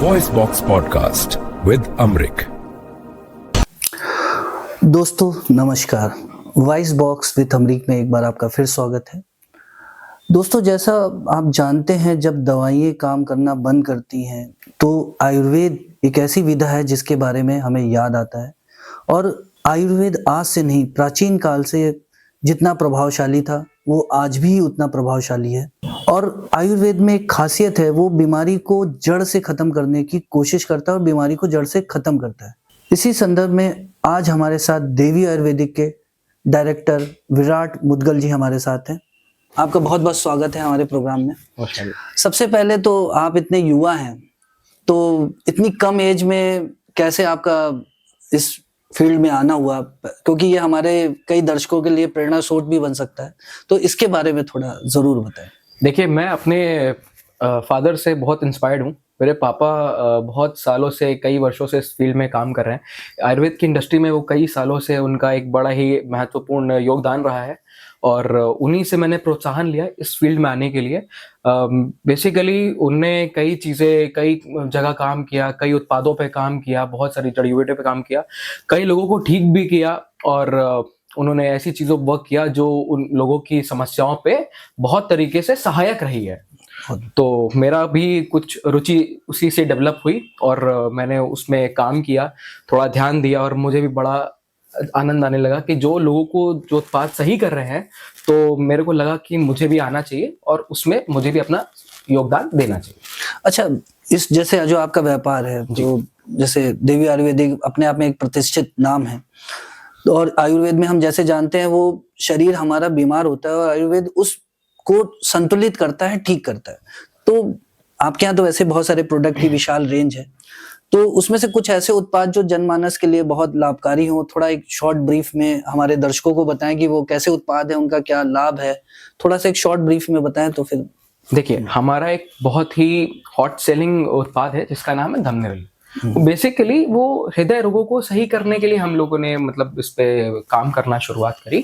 Voice box podcast with Amrik. दोस्तों नमस्कार, voice box with Amrik में एक बार आपका फिर स्वागत है। दोस्तों, जैसा आप जानते हैं, जब दवाइयाँ काम करना बंद करती हैं तो आयुर्वेद एक ऐसी विधा है जिसके बारे में हमें याद आता है। और आयुर्वेद आज से नहीं, प्राचीन काल से जितना प्रभावशाली था वो आज भी उतना प्रभावशाली है। और आयुर्वेद में एक खासियत है, वो बीमारी को जड़ से खत्म करने की कोशिश करता है और बीमारी को जड़ से खत्म करता है। इसी संदर्भ में आज हमारे साथ देवी आयुर्वेदिक के डायरेक्टर विराट मुदगल जी हमारे साथ हैं। आपका बहुत बहुत स्वागत है हमारे प्रोग्राम में। सबसे पहले तो आप इतने युवा हैं, तो इतनी कम एज में कैसे आपका इस फील्ड में आना हुआ, क्योंकि ये हमारे कई दर्शकों के लिए प्रेरणा स्रोत भी बन सकता है, तो इसके बारे में थोड़ा जरूर बताएं। देखिए, मैं अपने फादर से बहुत इंस्पायर्ड हूँ। मेरे पापा बहुत सालों से, कई वर्षों से इस फील्ड में काम कर रहे हैं। आयुर्वेद की इंडस्ट्री में वो कई सालों से, उनका एक बड़ा ही महत्वपूर्ण योगदान रहा है और उन्हीं से मैंने प्रोत्साहन लिया इस फील्ड में आने के लिए। बेसिकली उनने कई चीज़ें, कई जगह काम किया, कई उत्पादों पे काम किया, बहुत सारी जड़ी बूटियों पे काम किया, कई लोगों को ठीक भी किया और उन्होंने ऐसी चीज़ों पर वर्क किया जो उन लोगों की समस्याओं पे बहुत तरीके से सहायक रही है। तो मेरा भी कुछ रुचि उसी से डेवलप हुई और मैंने उसमें काम किया, थोड़ा ध्यान दिया और मुझे भी बड़ा आनंद आने लगा कि जो लोगों को जो उत्पाद सही कर रहे हैं, तो मेरे को लगा कि मुझे भी आना चाहिए और उसमें मुझे भी अपना योगदान देना चाहिए। अच्छा, इस जैसे जो आपका व्यापार है, जो जैसे देवी आयुर्वेदिक अपने आप में एक प्रतिष्ठित नाम है, और आयुर्वेद में हम जैसे जानते हैं वो शरीर हमारा बीमार होता है और आयुर्वेद उसको संतुलित करता है, ठीक करता है। तो आपके यहाँ तो वैसे बहुत सारे प्रोडक्ट की विशाल रेंज है, तो उसमें से कुछ ऐसे उत्पाद जो जनमानस के लिए बहुत लाभकारी हो, थोड़ा एक शॉर्ट ब्रीफ में हमारे दर्शकों को बताएं कि वो कैसे उत्पाद है, उनका क्या लाभ है, थोड़ा सा एक शॉर्ट ब्रीफ में बताएं तो फिर। देखिए, हमारा एक बहुत ही हॉट सेलिंग उत्पाद है जिसका नाम है धमनिरल। बेसिकली वो हृदय रोगों को सही करने के लिए हम लोगों ने मतलब इस पे काम करना शुरुआत करी।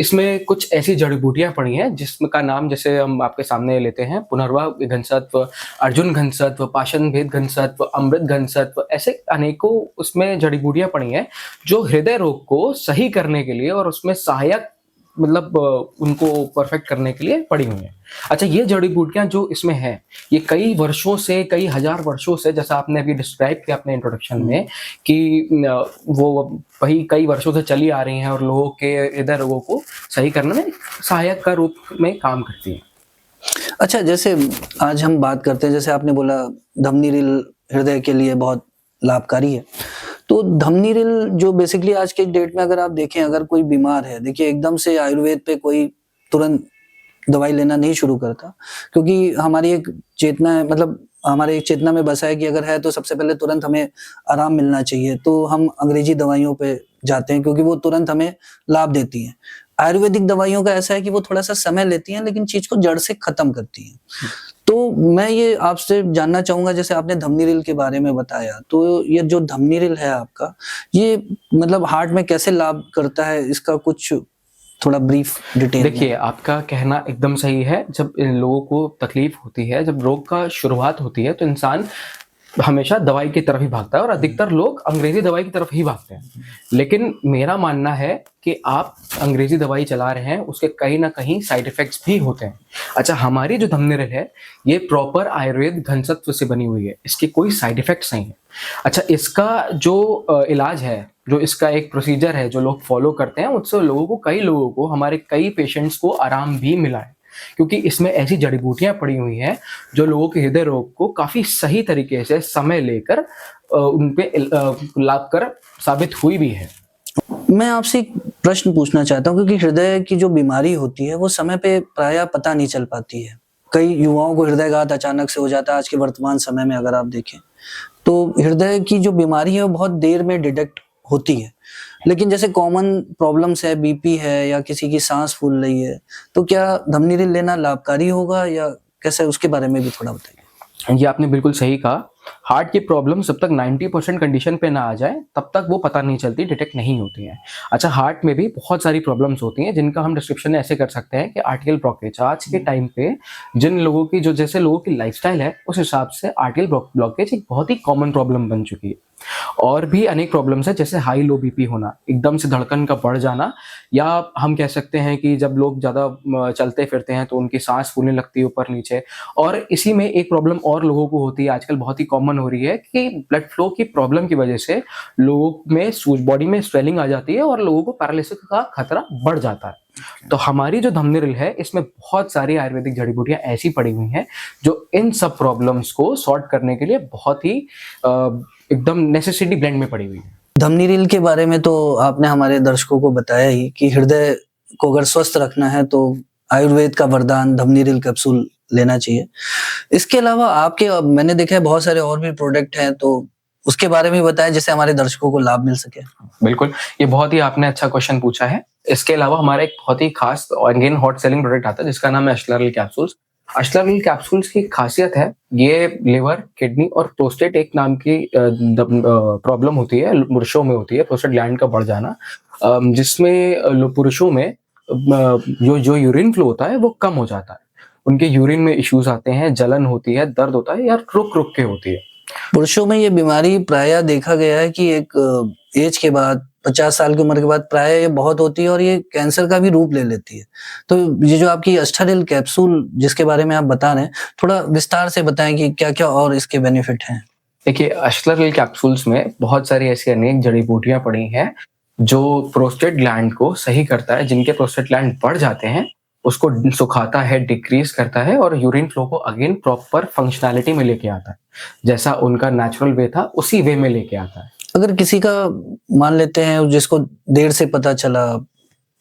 इसमें कुछ ऐसी जड़ी बूटियां पड़ी हैं जिसका नाम, जैसे हम आपके सामने लेते हैं, पुनर्वा घनसत्व, अर्जुन घनसत्व, पाषाण भेद घनसत्व, अमृत घनसत्व, ऐसे अनेकों उसमें जड़ी बूटियां पड़ी हैं जो हृदय रोग को सही करने के लिए और उसमें सहायक मतलब उनको परफेक्ट करने के लिए पड़ी हुई हैं। अच्छा, ये जड़ी बूटियां जो इसमें है, ये कई वर्षों से, कई हजार वर्षों से, जैसा आपने अभी डिस्क्राइब किया अपने इंट्रोडक्शन में, कि वो वही कई वर्षों से चली आ रही हैं और लोगों के हृदय रोगों को सही करने में सहायक का रूप में काम करती हैं। अच्छा, जैसे आज हम बात करते हैं, जैसे आपने बोला धमनिरल हृदय के लिए बहुत लाभकारी है, तो धमनिरल जो बेसिकली आज के डेट में अगर आप देखें, अगर कोई बीमार है, देखिए एकदम से आयुर्वेद पे कोई तुरंत दवाई लेना नहीं शुरू करता, क्योंकि हमारी एक चेतना है, मतलब हमारे एक चेतना में बसा है कि अगर है तो सबसे पहले तुरंत हमें आराम मिलना चाहिए, तो हम अंग्रेजी दवाइयों पे जाते हैं क्योंकि वो तुरंत हमें लाभ देती हैं। आयुर्वेदिक दवाइयों का ऐसा है कि वो थोड़ा सा समय लेती हैं लेकिन चीज को जड़ से खत्म करती हैं। तो मैं ये आपसे जानना चाहूंगा, जैसे आपने धमनिरल के बारे में बताया, तो ये जो धमनिरल है आपका, ये मतलब हार्ट में कैसे लाभ करता है, इसका कुछ थोड़ा ब्रीफ डिटेल। देखिए, आपका कहना एकदम सही है। जब इन लोगों को तकलीफ होती है, जब रोग का शुरुआत होती है, तो इंसान हमेशा दवाई की तरफ ही भागता है और अधिकतर लोग अंग्रेजी दवाई की तरफ ही भागते हैं। लेकिन मेरा मानना है कि आप अंग्रेजी दवाई चला रहे हैं, उसके कहीं ना कहीं साइड इफेक्ट्स भी होते हैं। अच्छा, हमारी जो धमनिरल है, ये प्रॉपर आयुर्वेद घनसत्व से बनी हुई है, इसके कोई साइड इफेक्ट्स नहीं है। अच्छा, इसका जो इलाज है, जो इसका एक प्रोसीजर है जो लोग फॉलो करते हैं, उससे कई लोगों को, हमारे कई पेशेंट्स को आराम भी मिला है, क्योंकि इसमें ऐसी जड़ी बूटियां पड़ी हुई हैं जो लोगों के हृदय रोग को काफी सही तरीके से समय लेकर उन पे लाभकर साबित हुई भी है। मैं आपसे एक प्रश्न पूछना चाहता हूँ, क्योंकि हृदय की जो बीमारी होती है वो समय पे प्रायः पता नहीं चल पाती है। कई युवाओं को हृदयघात अचानक से हो जाता है आज के वर्तमान समय में, अगर आप देखें तो हृदय की जो बीमारी है वो बहुत देर में डिटेक्ट होती है। लेकिन जैसे कॉमन प्रॉब्लम्स है, बीपी है या किसी की सांस फूल रही है, तो क्या धमनिरल लेना लाभकारी होगा या कैसे, उसके बारे में भी थोड़ा बताइए। ये आपने बिल्कुल सही कहा। हार्ट की प्रॉब्लम जब तक 90% कंडीशन पे ना आ जाए तब तक वो पता नहीं चलती, डिटेक्ट नहीं होती है। अच्छा, हार्ट में भी बहुत सारी प्रॉब्लम्स होती हैं जिनका हम डिस्क्रिप्शन ऐसे कर सकते हैं कि आर्टियल ब्लॉकेज। आज के टाइम पे जिन लोगों की, जो जैसे लोगों की लाइफस्टाइल है, उस हिसाब से आर्टियल ब्लॉकेज एक बहुत ही कॉमन प्रॉब्लम बन चुकी है। और भी अनेक प्रॉब्लम्स है, जैसे हाई लो बीपी होना, एकदम से धड़कन का बढ़ जाना, या हम कह सकते हैं कि जब लोग ज़्यादा चलते फिरते हैं तो उनकी सांस फूलने लगती है ऊपर नीचे। और इसी में एक प्रॉब्लम और लोगों को होती है, आजकल बहुत ही कॉमन हो रही है, कि ब्लड फ्लो की प्रॉब्लम की वजह से लोगों में बॉडी में स्वेलिंग आ जाती है और लोगों को पैरालिसिस का खतरा बढ़ जाता है। तो हमारी जो धमनी रिल है, इसमें बहुत सारी आयुर्वेदिक जड़ी बूटियां ऐसी पड़ी हुई हैं जो इन सब प्रॉब्लम्स को सॉर्ट करने के लिए बहुत ही एकदम नेसेसिटी ब्लेंड में पड़ी हुई है। धमनी रील के बारे में तो आपने हमारे दर्शकों को बताया ही कि हृदय को अगर स्वस्थ रखना है तो आयुर्वेद का वरदान धमनी रील कैप्सूल लेना चाहिए। इसके अलावा आपके, मैंने देखा है बहुत सारे और भी प्रोडक्ट हैं, तो उसके बारे में बताएं जिससे हमारे दर्शकों को लाभ मिल सके। बिल्कुल, ये बहुत ही आपने अच्छा क्वेश्चन पूछा है। इसके अलावा हमारा एक बहुत ही खास अगेन हॉट सेलिंग प्रोडक्ट आता है जिसका नाम है अश्लारिल कैप्सूल्स। अश्लारिल कैप्सूल्स की खासियत है, ये लिवर, किडनी और प्रोस्टेट एक नाम की प्रॉब्लम होती है, पुरुषों में होती है, प्रोस्टेट ग्लैंड का बढ़ जाना, जिसमें पुरुषों में जो यूरिन फ्लो होता है वो कम हो जाता है। उनके यूरिन में इश्यूज आते हैं, जलन होती है, दर्द होता है, या रुक रुक के होती है। पुरुषों में ये बीमारी प्रायः देखा गया है कि एक एज के बाद, 50 साल की उम्र के बाद प्रायः ये बहुत होती है और ये कैंसर का भी रूप ले लेती है। तो ये जो आपकी अश्लारिल कैप्सूल जिसके बारे में आप बता रहे हैं, थोड़ा विस्तार से बताएं कि क्या क्या और इसके बेनिफिट हैं। देखिए, अश्लारिल कैप्सूल्स में बहुत सारी ऐसी अनेक जड़ी बूटियां पड़ी हैं जो प्रोस्टेट ग्लैंड को सही करता है। जिनके प्रोस्टेट ग्लैंड बढ़ जाते हैं उसको सुखाता है, डिक्रीज करता है, और यूरिन फ्लो को अगेन प्रॉपर फंक्शनैलिटी में लेके आता है। जैसा उनका नेचुरल वे था उसी वे में लेके आता है। अगर किसी का, मान लेते हैं जिसको देर से पता चला,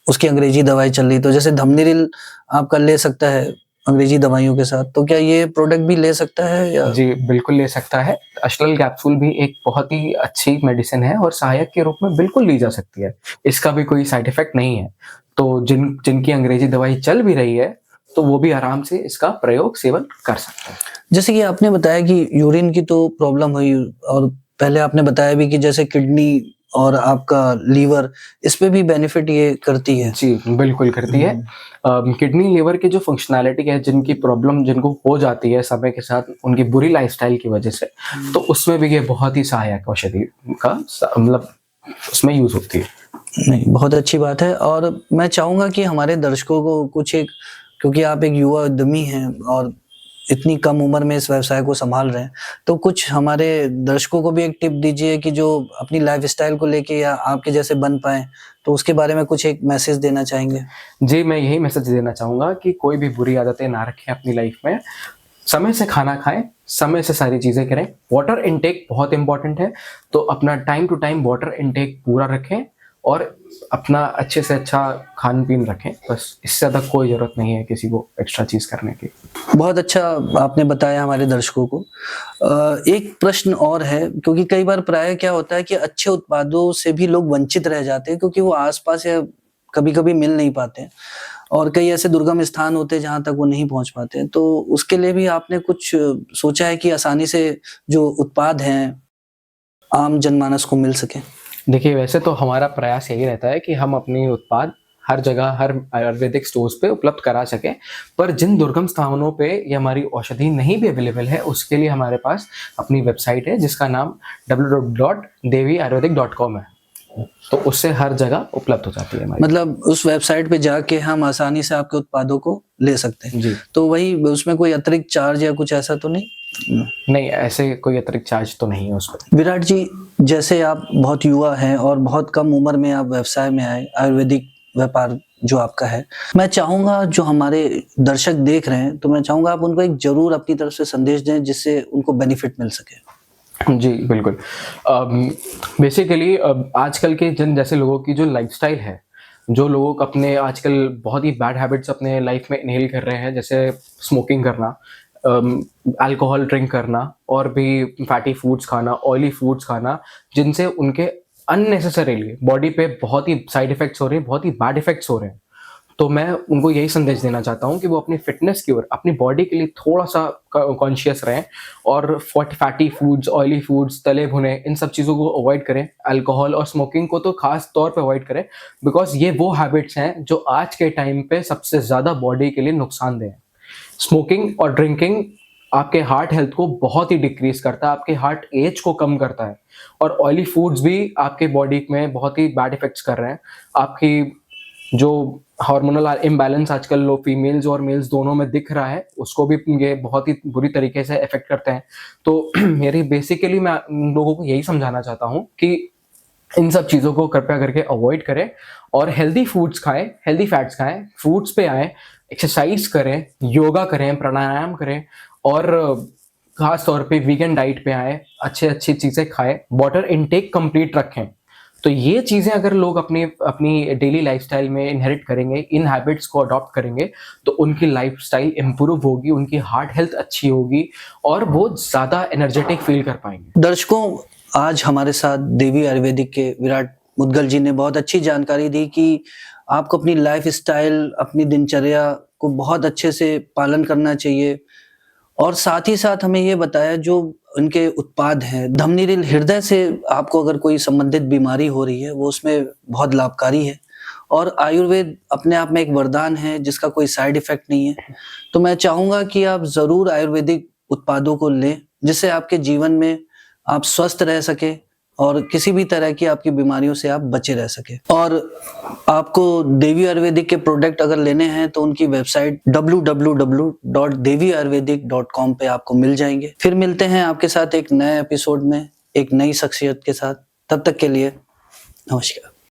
उसकी अंग्रेजी दवाई चल रही, तो जैसे धमनी रील आपका ले सकता है अंग्रेजी दवाइयों के साथ, तो क्या ये प्रोडक्ट भी ले सकता है या? जी बिल्कुल ले सकता है। अश्लारिल कैप्सूल भी एक बहुत ही अच्छी मेडिसिन है और सहायक के रूप में बिल्कुल ली जा सकती है। इसका भी कोई साइड इफेक्ट नहीं है। तो जिनकी अंग्रेजी दवाई चल भी रही है तो वो भी आराम से इसका प्रयोग, सेवन कर सकते हैं। जैसे कि आपने बताया कि यूरिन की तो प्रॉब्लम हुई, और पहले आपने बताया भी कि जैसे किडनी और आपका लीवर, इस पे भी बेनिफिट ये करती है। जी बिल्कुल करती है। किडनी लिवर की जो फंक्शनैलिटी है, जिनकी प्रॉब्लम जिनको हो जाती है समय के साथ उनकी बुरी लाइफस्टाइल की वजह से, तो उसमें भी ये बहुत ही सहायक औषधि का मतलब उसमें यूज होती है। नहीं, बहुत अच्छी बात है। और मैं चाहूंगा कि हमारे दर्शकों को कुछ एक, क्योंकि आप एक युवा उद्यमी हैं और इतनी कम उम्र में इस व्यवसाय को संभाल रहे हैं, तो कुछ हमारे दर्शकों को भी एक टिप दीजिए कि जो अपनी लाइफस्टाइल को लेके या आपके जैसे बन पाए, तो उसके बारे में कुछ एक मैसेज देना चाहेंगे। जी, मैं यही मैसेज देना चाहूंगा कि कोई भी बुरी आदतें ना रखें अपनी लाइफ में। समय से खाना खाएं, समय से सारी चीजें करें। वाटर इनटेक बहुत इंपॉर्टेंट है, तो अपना time to time water intake पूरा रखें और अपना अच्छे से अच्छा खान पीन रखें। बस इससे ज़्यादा कोई ज़रूरत नहीं है किसी को एक्स्ट्रा चीज़ करने की। बहुत अच्छा आपने बताया हमारे दर्शकों को। एक प्रश्न और है, क्योंकि कई बार प्राय क्या होता है कि अच्छे उत्पादों से भी लोग वंचित रह जाते हैं क्योंकि वो आसपास या कभी-कभी मिल नहीं पाते हैं, और कई ऐसे दुर्गम स्थान होते हैं जहां तक वो नहीं पहुंच पाते हैं। तो उसके लिए भी आपने कुछ सोचा है कि आसानी से जो उत्पाद हैं आम जनमानस को मिल सके? देखिए, वैसे तो हमारा प्रयास यही रहता है कि हम अपने उत्पाद हर जगह, हर आयुर्वेदिक स्टोर्स पे उपलब्ध करा सकें, पर जिन दुर्गम स्थानों पे ये हमारी औषधि नहीं भी अवेलेबल है, उसके लिए हमारे पास अपनी वेबसाइट है जिसका नाम www.deviayurvedic.com है। तो उससे हर जगह उपलब्ध हो जाती है हमारी। मतलब उस वेबसाइट पे जाके हम आसानी से आपके उत्पादों को ले सकते हैं। जी। तो वही, उसमें कोई अतिरिक्त चार्ज या कुछ ऐसा तो नहीं? नहीं, ऐसे कोई अतिरिक्त चार्ज तो नहीं है उस पर। विराट जी, जैसे आप बहुत युवा हैं और बहुत कम उम्र में आप व्यवसाय में आए, आयुर्वेदिक व्यापार जो आपका है, मैं चाहूंगा जो हमारे दर्शक देख रहे हैं, तो मैं चाहूंगा आप उनको एक जरूर अपनी तरफ से संदेश दें जिससे उनको बेनिफिट मिल सके। जी बिल्कुल। बेसिकली आजकल के जिन जैसे लोगों की जो लाइफस्टाइल है, जो लोग अपने आजकल बहुत ही बैड हैबिट्स अपने लाइफ में इनहेल कर रहे हैं, जैसे स्मोकिंग करना, अल्कोहल ड्रिंक करना, और भी फैटी फूड्स खाना, ऑयली फूड्स खाना, जिनसे उनके अननेसेसरीली बॉडी पे बहुत ही साइड इफेक्ट्स हो रहे हैं, बहुत ही बैड इफेक्ट्स हो रहे हैं। तो मैं उनको यही संदेश देना चाहता हूँ कि वो अपनी फिटनेस की ओर, अपनी बॉडी के लिए थोड़ा सा कॉन्शियस रहें और फैटी फूड्स, ऑयली फूड्स, तले भुने, इन सब चीज़ों को अवॉइड करें। अल्कोहल और स्मोकिंग को तो खास तौर पे अवॉइड करें, बिकॉज ये वो हैबिट्स हैं जो आज के टाइम पे सबसे ज़्यादा बॉडी के लिए नुकसानदेह हैं। स्मोकिंग और ड्रिंकिंग आपके हार्ट हेल्थ को बहुत ही डिक्रीज करता है, आपके हार्ट एज को कम करता है, और ऑयली फूड्स भी आपके बॉडी में बहुत ही बैड इफेक्ट्स कर रहे हैं। आपकी जो हार्मोनल इम्बैलेंस आजकल लो फीमेल्स और मेल्स दोनों में दिख रहा है, उसको भी ये बहुत ही बुरी तरीके से इफेक्ट करते हैं। तो मेरी बेसिकली मैं लोगों को यही समझाना चाहता हूँ कि इन सब चीज़ों को कृपया करके अवॉइड करें और हेल्दी फूड्स खाएं, हेल्दी फैट्स खाएं, फ्रूट्स पे आएँ, एक्सरसाइज करें, योगा करें, प्राणायाम करें, और खास तौर पे वीगन डाइट पे आए, अच्छी चीज़ें खाएं, वाटर इनटेक कंप्लीट रखें। तो ये चीज़ें अगर लोग अपनी डेली लाइफस्टाइल में इनहेरिट करेंगे, इन हैबिट्स को अडॉप्ट करेंगे, तो उनकी लाइफस्टाइल इम्प्रूव होगी, उनकी हार्ट हेल्थ अच्छी होगी और वो ज़्यादा एनर्जेटिक फील कर पाएंगे। दर्शकों, आज हमारे साथ देवी आयुर्वेदिक के विराट मुद्गल जी ने बहुत अच्छी जानकारी दी कि आपको अपनी लाइफस्टाइल, अपनी दिनचर्या को बहुत अच्छे से पालन करना चाहिए, और साथ ही साथ हमें ये बताया जो उनके उत्पाद हैं, धमनीरिल हृदय से आपको अगर कोई संबंधित बीमारी हो रही है वो उसमें बहुत लाभकारी है, और आयुर्वेद अपने आप में एक वरदान है जिसका कोई साइड इफेक्ट नहीं है। तो मैं चाहूँगा कि आप ज़रूर आयुर्वेदिक उत्पादों को लें, जिससे आपके जीवन में आप स्वस्थ रह सके और किसी भी तरह की आपकी बीमारियों से आप बचे रह सके। और आपको देवी आयुर्वेदिक के प्रोडक्ट अगर लेने हैं तो उनकी वेबसाइट www.deviayurvedic.com पे आपको मिल जाएंगे। फिर मिलते हैं आपके साथ एक नए एपिसोड में एक नई शख्सियत के साथ। तब तक के लिए नमस्कार।